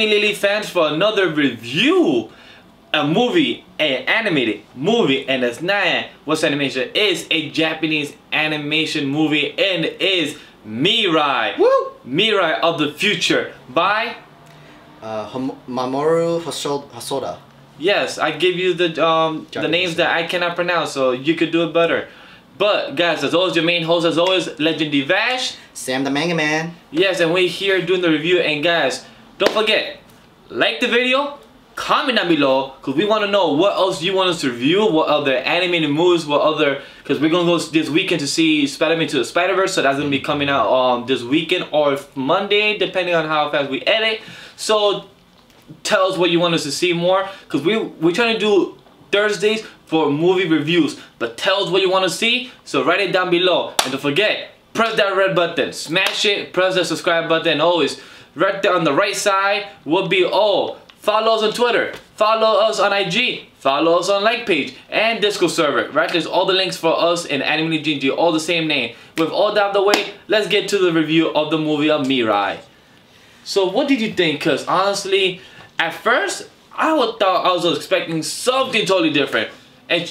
Anime Lily fans for another review. A movie, an animated movie, and it's not what's animation, is a Japanese animation movie, and is Mirai. Woo! Mirai of the Future by Mamoru Hosoda. Yes, I give you the names that I cannot pronounce, so you could do it better. But guys, as always, your main host, as always, Legend Vash, Sam the Manga Man. Yes, and we're here doing the review. And guys, don't forget, like the video, comment down below, because we want to know what else you want us to review, what other animated movies, what other, because we're going to go this weekend to see Spider-Man to the Spider-Verse, so that's going to be coming out this weekend or Monday, depending on how fast we edit. So tell us what you want us to see more, because we're trying to do Thursdays for movie reviews, but tell us what you want to see, so write it down below. And don't forget, press that red button, smash it, press the subscribe button, and always right there on the right side will be all. Follow us on Twitter, follow us on IG, follow us on like page and Discord server. Right, there's all the links for us in Anime GG, all the same name. With all that out of the way, let's get to the review of the movie of Mirai. So what did you think? Cause honestly, at first I was expecting something totally different. And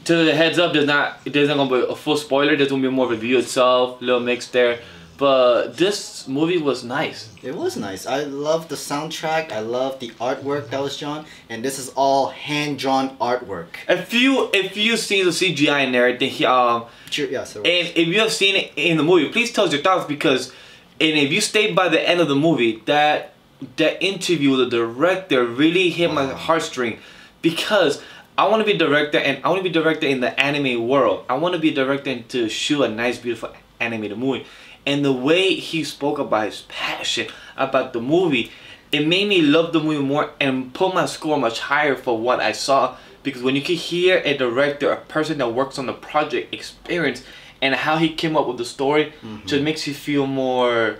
to the heads up, there's not gonna be a full spoiler. There's gonna be more review itself, little mix there. But this movie was nice. It was nice. I love the soundtrack. I love the artwork that was drawn, and this is all hand-drawn artwork. If you've seen the CGI and everything, Yes, and if you have seen it in the movie, please tell us your thoughts, because if you stayed by the end of the movie, that interview with the director really hit my heartstring, because I want to be a director, and I want to be a director in the anime world. I want to be a director to shoot a nice, beautiful animated movie. And the way he spoke about his passion about the movie, it made me love the movie more and put my score much higher for what I saw. Because when you can hear a director, a person that works on the project experience, and how he came up with the story, just makes you feel more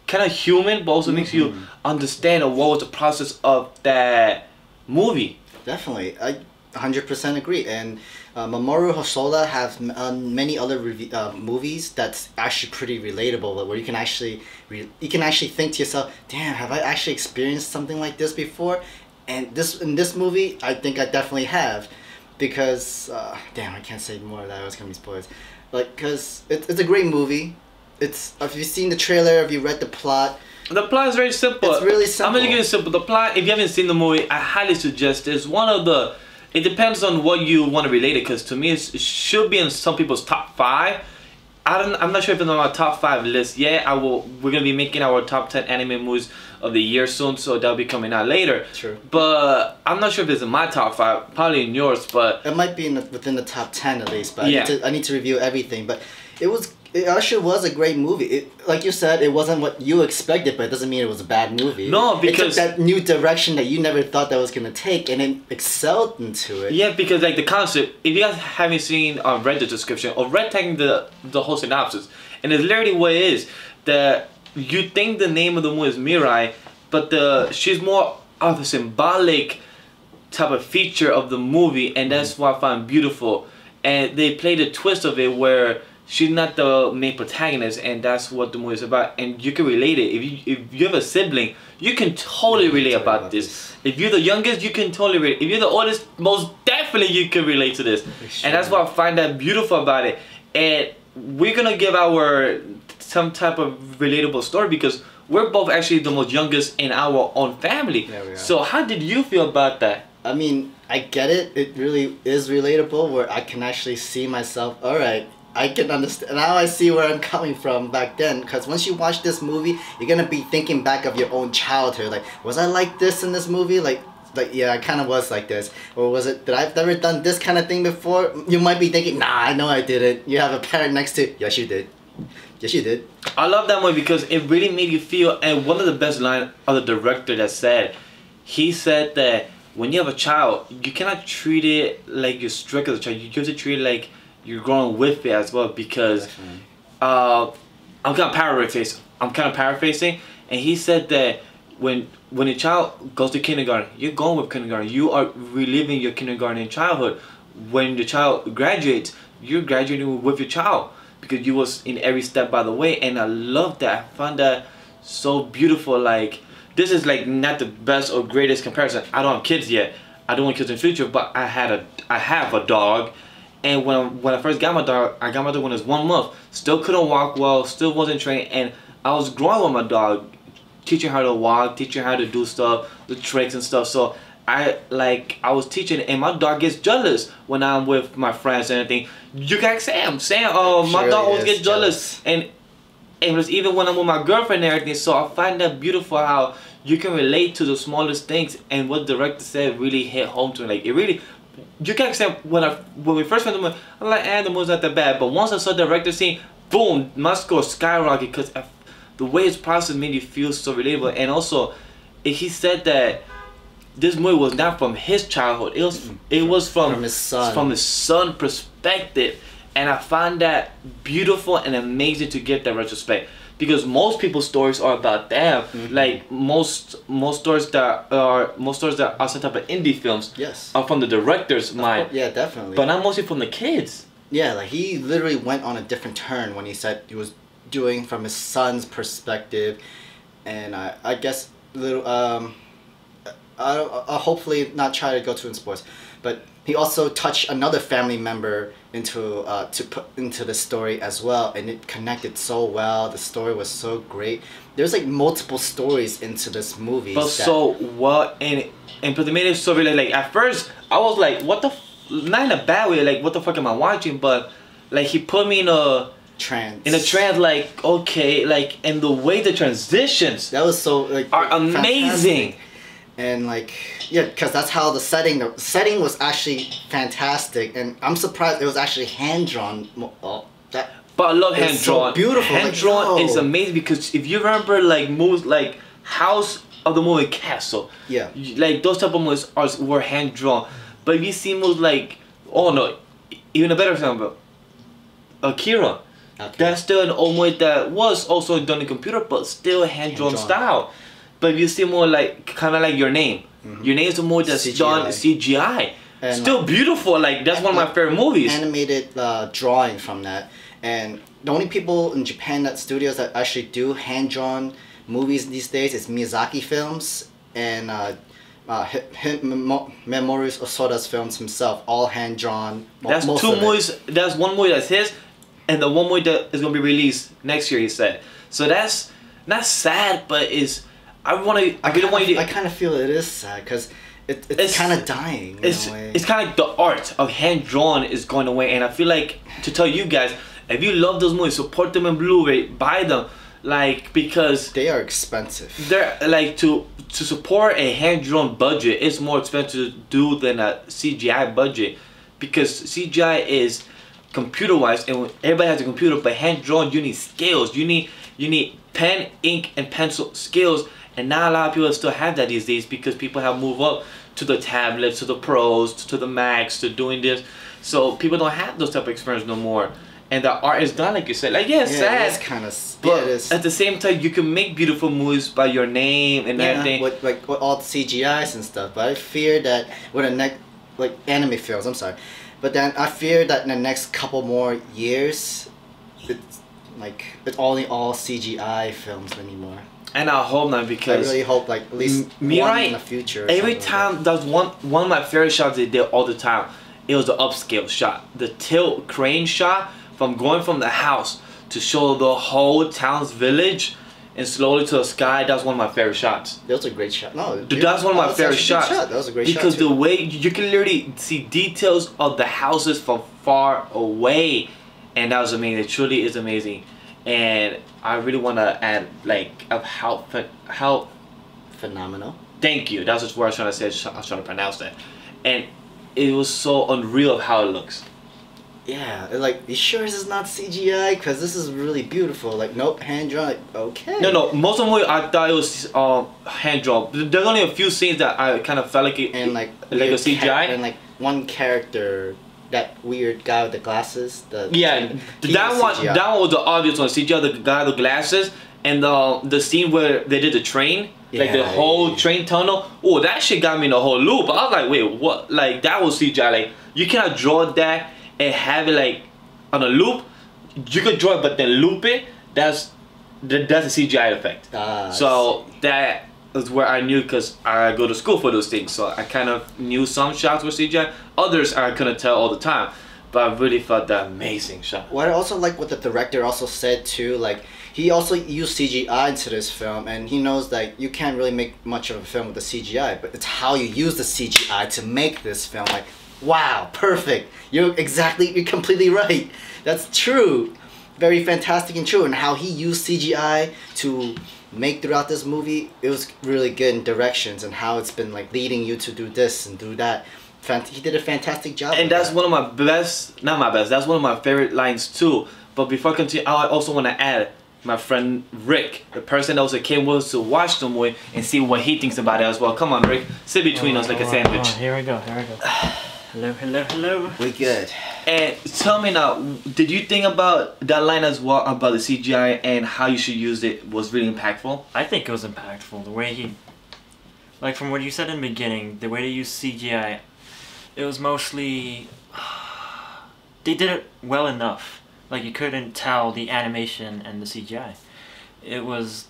kind of human, but also makes you understand what was the process of that movie. Definitely, I 100% agree. And Mamoru Hosoda has many other movies that's actually pretty relatable, where you can actually think to yourself, damn, have I actually experienced something like this before? And in this movie, I think I definitely have, because damn, I can't say more of that, it's gonna be spoilers. Like, cause it's a great movie. If you've seen the trailer, if you read the plot. The plot is very simple. It's really simple. I'm gonna give it simple. The plot, if you haven't seen the movie, I highly suggest it's one of the. It depends on what you want to relate it, because to me it should be in some people's top 5. I'm not sure if it's on our top 5 list yet. We're gonna be making our top 10 anime movies of the year soon, so that'll be coming out later. True. But I'm not sure if it's in my top 5, probably in yours. But it might be within the top 10 at least. But yeah. I need to review everything. But it actually was a great movie. Like you said, it wasn't what you expected, but it doesn't mean it was a bad movie. No, because it took that new direction that you never thought that was gonna take, and it excelled into it. Yeah, because like the concept, if you guys haven't seen or read the description or read the whole synopsis, and it's literally what it is, that you think the name of the movie is Mirai, but she's more of a symbolic type of feature of the movie, and that's what I find beautiful. And they play the twist of it where she's not the main protagonist, and that's what the movie is about. And you can relate it. If you have a sibling, you can totally relate about this. If you're the youngest, you can totally relate. If you're the oldest, most definitely you can relate to this. And that's what I find that beautiful about it. And we're gonna give some type of relatable story, because we're both actually the most youngest in our own family. Yeah, we are. So how did you feel about that? I mean, I get it. It really is relatable, where I can actually see myself. All right, I can understand. Now I see where I'm coming from back then. Because once you watch this movie, you're gonna be thinking back of your own childhood. Like, was I like this in this movie? Like yeah, I kind of was like this. Or was it, did I ever done this kind of thing before? You might be thinking, nah, I know I didn't. You have a parent next to, yes you did. Yes you did. I love that movie because it really made you feel, and one of the best lines of the director that said, he said that when you have a child, you cannot treat it like you're strict as a child. You have to treat it like you're growing with it as well, because I'm kind of paraphrasing, and he said that when a child goes to kindergarten, you're going with kindergarten. You are reliving your kindergarten childhood. When the child graduates, you're graduating with your child, because you was in every step by the way. And I love that. I found that so beautiful. Like, this is like not the best or greatest comparison. I don't have kids yet. I don't want kids in the future, but I have a dog, and when I first got my dog, I got my dog when it was 1 month. Still couldn't walk well, still wasn't trained, and I was growing with my dog, teaching her to walk, teaching her to do stuff, the tricks and stuff. So I was teaching, and my dog gets jealous when I'm with my friends and everything. You can Sam, my dog always gets jealous, and it was even when I'm with my girlfriend and everything. So I find that beautiful how you can relate to the smallest things, and what the director said really hit home to me. Like, it really, you can't say when we first went to the movie, I'm like, the movie's not that bad. But once I saw the director scene, boom, my score skyrocketed because the way it's processed made you feel so relatable. And also, he said that this movie was not from his childhood. It was from his son perspective. And I find that beautiful and amazing to get that retrospect, because most people's stories are about them. Like most stories that are some type of indie films are from the director's mind. Yeah, definitely. But not mostly from the kids. Yeah, like he literally went on a different turn when he said he was doing from his son's perspective, and I guess little I'll hopefully not try to go too in sports, but he also touched another family member into to put into the story as well, and it connected so well. The story was so great. There's like multiple stories into this movie. But so what, and but they made it so really, like, at first I was like, what the not in a bad way, like what the fuck am I watching, but like he put me in a trance, like, okay, like, and the way the transitions that was so like are amazing. Fantastic. And like, yeah, because that's how the setting was actually fantastic, and I'm surprised it was actually hand drawn. But I love hand drawn. So beautiful. Hand drawn is amazing, because if you remember like movies like House of the Moving Castle, yeah, like those type of movies were hand drawn. But if you see movies like, oh no, even a better example, Akira. Okay. That's still an old movie that was also done in computer, but still hand drawn style. But if you see more like, kind of like Your Name. Your Name is a movie that's done CGI. And still beautiful. Like, that's one of my favorite movies. Animated drawing from that. And the only people in Japan, that studios that actually do hand drawn movies these days is Miyazaki Films and Mamoru Hosoda's films himself, all hand drawn. That's two movies. That's one movie that's his, and the one movie that is gonna be released next year, he said. So that's not sad, but is. I kind of feel it is sad, because it's kind of dying in a way. It's kind of like the art of hand drawn is going away, and I feel like, to tell you guys, if you love those movies, support them in Blu-ray, buy them, like, because they are expensive. They're like, to support a hand drawn budget, it's more expensive to do than a CGI budget, because CGI is computer wise, and everybody has a computer, but hand drawn, you need skills, you need pen, ink, and pencil skills. And not a lot of people still have that these days, because people have moved up to the tablets, to the pros, to the Macs, to doing this. So people don't have those type of experience no more. And the art is done, like you said. Like, yeah, it's sad. It's kind of, but at the same time, you can make beautiful movies by Your Name and everything. With all the CGIs and stuff. But I fear that with the next, like, anime films, I'm sorry. But then I fear that in the next couple more years, it's only all CGI films anymore. And I hope not, because I really hope like at least Mirai, one in the future. Every time, that's one of my favorite shots they did all the time. It was the upscale shot, the tilt crane shot from going from the house to show the whole town's village and slowly to the sky. That's one of my favorite shots. That was a great shot. No, that's one of my favorite shots. That was a great shot. Because the way you can literally see details of the houses from far away, and that was amazing. It truly is amazing. And I really want to add, like, of how phenomenal. Thank you. That's what I was trying to say. I was trying to pronounce that. And it was so unreal of how it looks. Yeah, like, you sure this is not CGI? Because this is really beautiful. Like, nope, hand drawn. Like, okay. No. Most of the movie I thought it was hand drawn. There's only a few scenes that I kind of felt like it, and like a CGI. And like one character. That weird guy with the glasses. That one was the obvious one. CGI, the guy with the glasses, and the scene where they did the train, like the whole train tunnel. Oh, that shit got me in the whole loop. I was like, wait, what? Like, that was CGI. Like, you cannot draw that and have it like on a loop. You could draw it, but then loop it. That's a CGI effect. So that is where I knew, because I go to school for those things, so I kind of knew some shots were CGI. Others I couldn't tell all the time, but I really felt that amazing shot. What I also like what the director also said too, like he also used CGI into this film, and he knows that you can't really make much of a film with the CGI, but it's how you use the CGI to make this film. Like, wow, perfect. You're completely right. That's true. Very fantastic and true. And how he used CGI to make throughout this movie, it was really good in directions, and how it's been like leading you to do this and do that. He did a fantastic job. And that's one of my best, not my best, that's one of my favorite lines too. But before I continue, I also want to add my friend Rick, the person that also came with us to watch the movie, and see what he thinks about it as well. Come on, Rick, sit between us like a sandwich. Here we go, Hello, hello, hello. We good. And tell me now, did you think about that line as well, about the CGI and how you should use it was really impactful? I think it was impactful. The way he, like from what you said in the beginning, the way they used CGI, it was mostly, they did it well enough. Like you couldn't tell the animation and the CGI. It was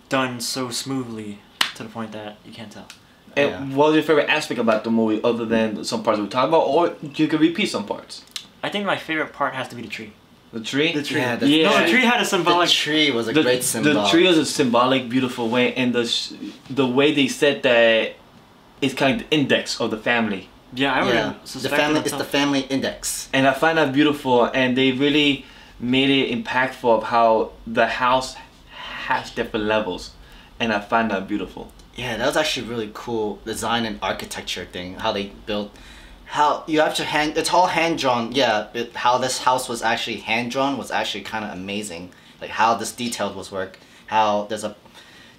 done so smoothly to the point that you can't tell. And what was your favorite aspect about the movie, other than some parts we talked about, or you could repeat some parts? I think my favorite part has to be the tree. The tree? The tree. Yeah, No, the tree had a symbolic... The tree was a great symbol. The tree was a symbolic, beautiful way, and the way they said that it's kind of the index of the family. Yeah, I would suspect the family. It's the family index. And I find that beautiful, and they really made it impactful of how the house has different levels, and I find that beautiful. Yeah, that was actually really cool design and architecture thing. How they built, how you have to it's all hand drawn. Yeah, how this house was actually hand drawn was actually kind of amazing. Like how this detail was work. How there's a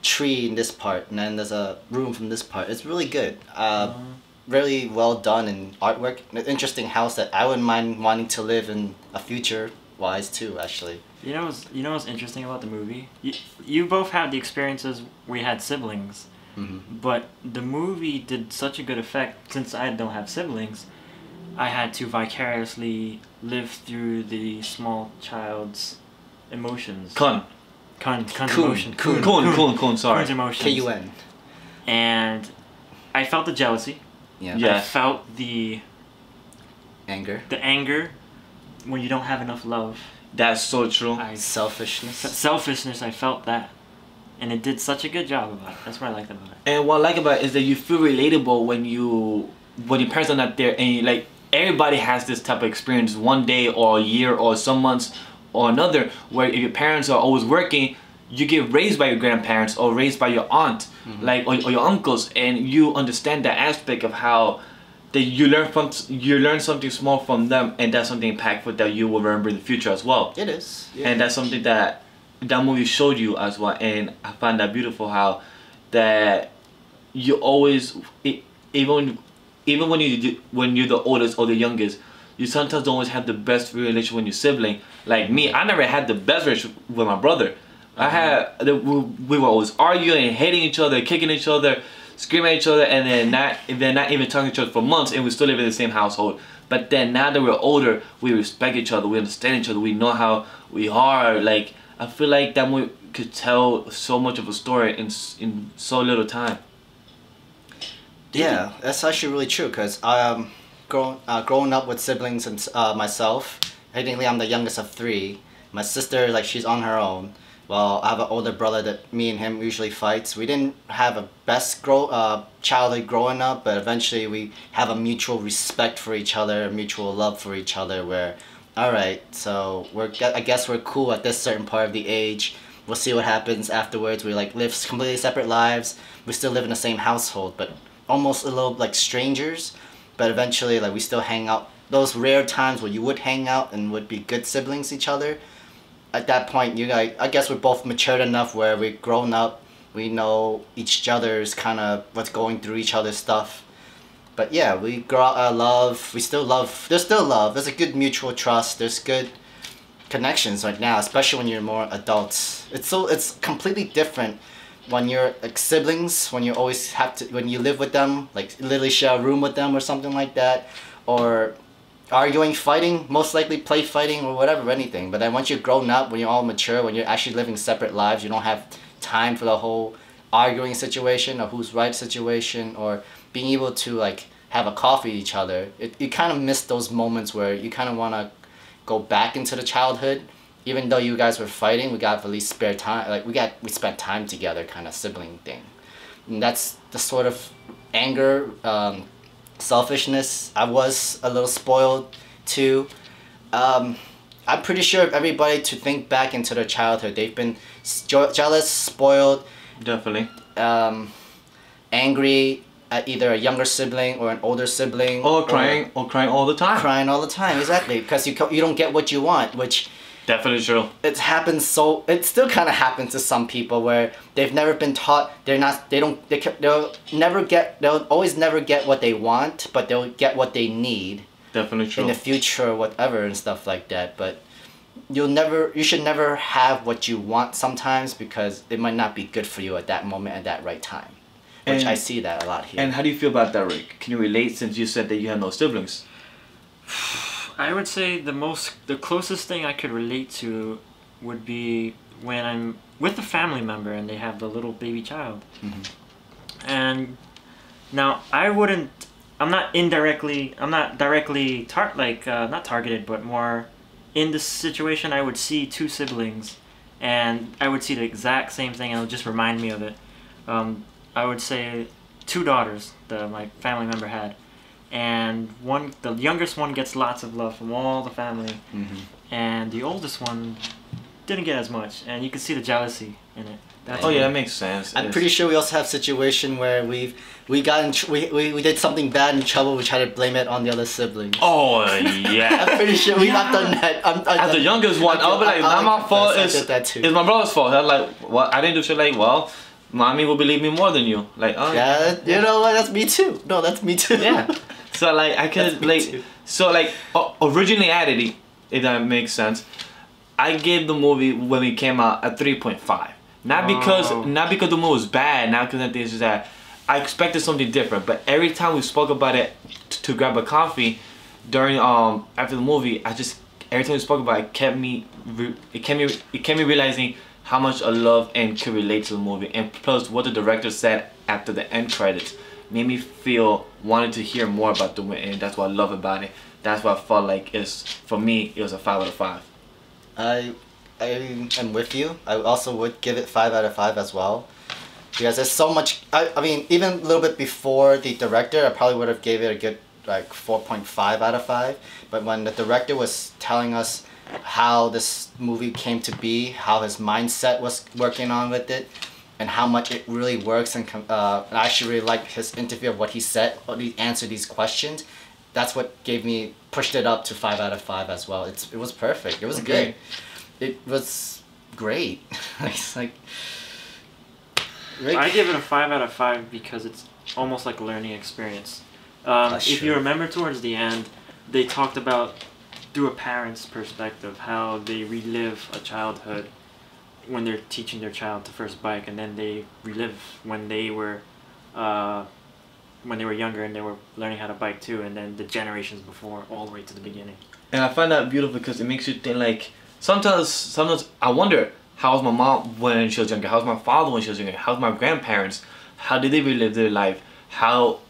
tree in this part, and then there's a room from this part. It's really good. Really well done in artwork. An interesting house that I wouldn't mind wanting to live in a future wise too, actually. You know what's interesting about the movie? You both had the experiences where you had siblings, but the movie did such a good effect. Since I don't have siblings, I had to vicariously live through the small child's emotions. Kun, Emotions. sorry. Kun's emotions. Kun. And I felt the jealousy. Yeah. I felt the anger. The anger when you don't have enough love. That's so true. Selfishness. Selfishness, I felt that. And it did such a good job about it. That's what I liked about it. And what I like about it is that you feel relatable when your parents are not there, and you, like, everybody has this type of experience one day or a year or some months or another, where if your parents are always working, you get raised by your grandparents or raised by your aunt, like, or your uncles, and you understand that aspect of how that you learn something small from them, and that's something impactful that you will remember in the future as well. It is. Yeah. And that's something that movie showed you as well, and I find that beautiful, how that you always, even when you're the oldest or the youngest, you sometimes don't always have the best relationship with your sibling. Like me, I never had the best relationship with my brother. We were always arguing and hating each other, kicking each other, screaming at each other, and then not even talking to each other for months, and we still live in the same household. But then now that we're older, we respect each other, we understand each other, we know how we are. Like, I feel like that movie could tell so much of a story in so little time. Yeah, that's actually really true, because growing up with siblings and myself, technically I'm the youngest of 3. My sister, like, she's on her own. Well, I have an older brother that me and him usually fights. We didn't have a best childhood growing up, but eventually we have a mutual respect for each other, a mutual love for each other, where, alright, so I guess we're cool at this certain part of the age. We'll see what happens afterwards. We like live completely separate lives. We still live in the same household, but almost a little like strangers. But eventually, like, we still hang out. Those rare times where you would hang out and would be good siblings each other. At that point, I guess we're both matured enough where we've grown up. We know each other's kind of what's going through each other's stuff. But yeah, we grow out love. We still love. There's still love. There's a good mutual trust. There's good connections right now, especially when you're more adults. It's completely different when you're like siblings. When you always have to, when you live with them, like literally share a room with them or something like that, or arguing, fighting, most likely play fighting or whatever, anything. But then once you're grown up, when you're all mature, when you're actually living separate lives, you don't have time for the whole arguing situation or who's right situation or being able to like have a coffee with each other. You kind of miss those moments where you kind of want to go back into the childhood. Even though you guys were fighting, we got at least spare time. Like we spent time together, kind of sibling thing. And that's the sort of anger, selfishness. I was a little spoiled too. I'm pretty sure if everybody to think back into their childhood, they've been jealous, spoiled, Definitely. angry at either a younger sibling or an older sibling, Or crying all the time. crying all the time. Exactly, because you don't get what you want, which. Definitely true. It happens it still kind of happens to some people where they've never been taught, they'll always never get what they want, but they'll get what they need. Definitely true. In the future or whatever and stuff like that, but you should never have what you want sometimes because it might not be good for you at that moment at that right time. Which I see that a lot here. And how do you feel about that, Rick? Can you relate since you said that you have no siblings? I would say the closest thing I could relate to would be when I'm with a family member and they have the little baby child. Mm-hmm. And now I'm not directly not targeted, but more in this situation I would see two siblings and I would see the exact same thing and it would just remind me of it. I would say two daughters that my family member had. And the youngest one gets lots of love from all the family, and the oldest one didn't get as much, and you can see the jealousy in it. That makes sense. I'm pretty sure we also have a situation where we did something bad in trouble. We try to blame it on the other siblings. Oh yeah. I'm pretty sure we've not done that. As the youngest one, I'll be like, not my fault. It's my brother's fault. I'm like, what? I didn't do shit. Like, well, mommy will believe me more than you. Like, oh yeah, you know what? That's me too. No, that's me too. Yeah. So like I could like so like originally added, if that makes sense, I gave the movie when it came out a 3.5. Not because the movie was bad, not because it's just that I expected something different. But every time we spoke about it to grab a coffee during after the movie, every time we spoke about it, it kept me realizing how much I love and could relate to the movie, and plus what the director said after the end credits made me wanted to hear more about the movie, and that's what I love about it. That's what I felt like for me, it was a 5 out of 5. I am with you. I also would give it 5 out of 5 as well. Because there's so much, I mean, even a little bit before the director, I probably would have gave it a good like 4.5 out of 5. But when the director was telling us how this movie came to be, how his mindset was working on with it, and how much it really works, and I actually really liked his interview of what he said, how he answered these questions. That's what pushed it up to 5 out of 5 as well. It was perfect. It was good. It was great. It's like I give it a 5 out of 5 because it's almost like a learning experience. If you remember towards the end, they talked about through a parent's perspective how they relive a childhood when they're teaching their child the first bike, and then they relive when they were younger and they were learning how to bike too, and then the generations before all the way to the beginning. And I find that beautiful because it makes you think like sometimes I wonder, how was my mom when she was younger? How was my father when she was younger? How was my grandparents? How did they relive their life? How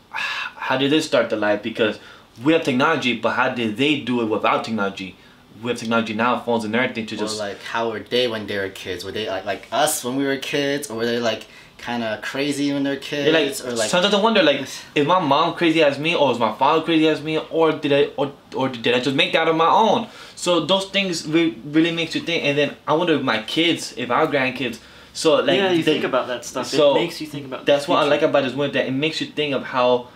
did they start their life? Because we have technology, but how did they do it without technology? We have technology now, phones and everything to just... Or like, how were they when they were kids? Were they like us when we were kids? Or were they like kind of crazy when they were kids? Or like sometimes I wonder, like, is my mom crazy as me, or is my father crazy as me, or did I just make that on my own? So those things really makes you think. And then I wonder if my kids, if our grandkids, so like yeah, you think about that stuff. So it makes you think about. That's what I like about this movie. That it makes you think of how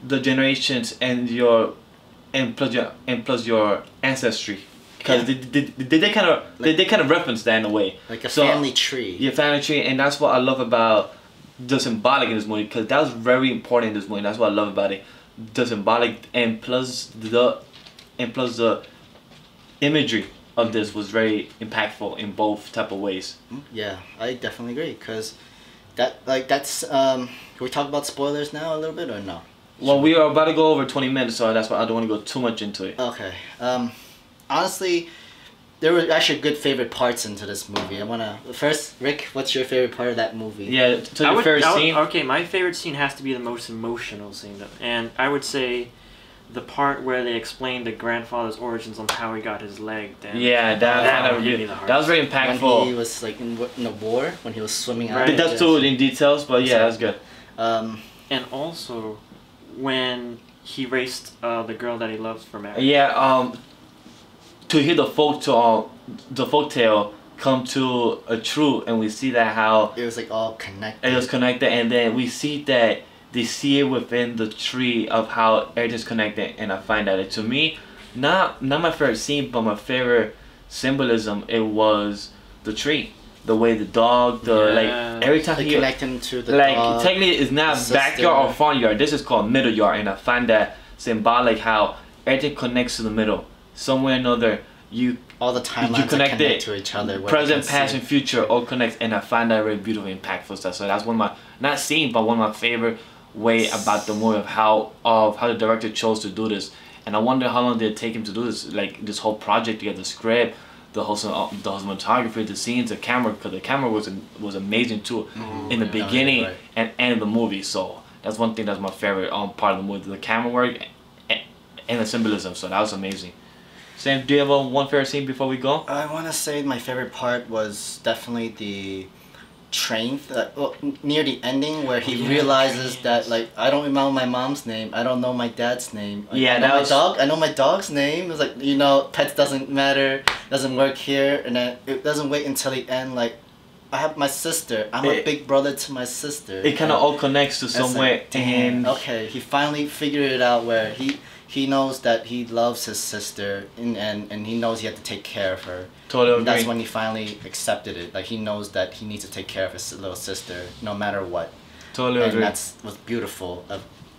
the generations and plus your ancestry. Because they kind of reference that in a way. Like a family tree. Yeah, family tree, and that's what I love about the symbolic in this movie, because that was very important in this movie. That's what I love about it. The symbolic and plus the imagery of this was very impactful in both type of ways. Yeah, I definitely agree, because that's can we talk about spoilers now a little bit or no? Well, we are about to go over 20 minutes, so that's why I don't want to go too much into it. Okay. Honestly, there were actually good favorite parts into this movie. I wanna first, Rick, what's your favorite part of that movie? Yeah, to your favorite scene. Okay, my favorite scene has to be the most emotional scene, and I would say the part where they explain the grandfather's origins on how he got his leg. Yeah, that was very impactful. When he was like in a war, when he was swimming out. Right. That's too in details, but yeah, that's good. And also when he raced the girl that he loves for marriage. Yeah, to hear the folktale come to a truth, and we see that how it was like all connected. It was connected, and then we see that they see it within the tree of how everything's connected, and I find that to me, not my favorite scene, but my favorite symbolism. It was the tree, the way the dog, like every time they connect him to the like dog, technically it's not backyard or front yard. This is called middle yard, and I find that symbolic how everything connects to the middle. Somewhere or another, all the timelines connect to each other. Present, past, and future all connect, and I find that very beautiful, impactful stuff. So that's one of my not scene, but one of my favorite way about the movie of how the director chose to do this. And I wonder how long did it take him to do this, like this whole project to get the script, the whole cinematography, the scenes, the camera, because the camera was amazing too in the beginning and end of the movie. So that's one thing that's my favorite part of the movie, the camera work and the symbolism. So that was amazing. Sam, do you have one favorite scene before we go? I want to say my favorite part was definitely the train, near the ending where he realizes that like I don't remember my mom's name, I don't know my dad's name. Like, I know my dog's name. It's like, you know, pets doesn't matter, doesn't work here, and then it doesn't wait until the end. Like I have my sister. I'm a big brother to my sister. It kind of all connects to some way. Like, and okay, he finally figured it out where he knows that he loves his sister and he knows he had to take care of her. Totally agree. That's when he finally accepted it. Like he knows that he needs to take care of his little sister no matter what. Totally agree. And was beautiful.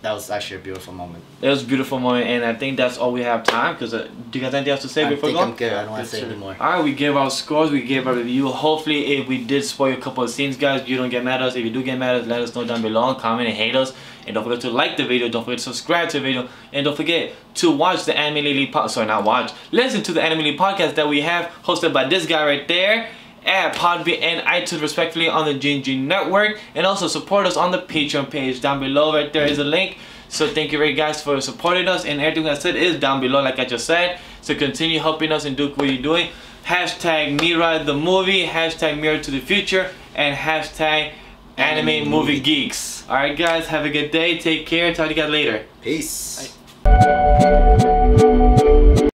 That was actually a beautiful moment. It was a beautiful moment, and I think that's all we have time. Because do you guys have anything else to say before we go? I'm good. I don't want to say anymore. All right, we gave our scores. We gave our review. Hopefully, if we did spoil a couple of scenes, guys, you don't get mad at us. If you do get mad at us, let us know down below. Comment and hate us. And don't forget to like the video. Don't forget to subscribe to the video. And don't forget to watch the Anime Lily listen to the Anime Lily podcast that we have hosted by this guy right there at Podbean and iTunes respectively on the GNG network. And also support us on the Patreon page down below. Right there is a link. So thank you very guys for supporting us, and everything I said is down below like I just said. So continue helping us and do what you're doing. Hashtag Mirai the movie, hashtag Mirror to the future, and hashtag Anime Movie Geeks. Alright guys, have a good day, take care, talk to you guys later. Peace. Bye.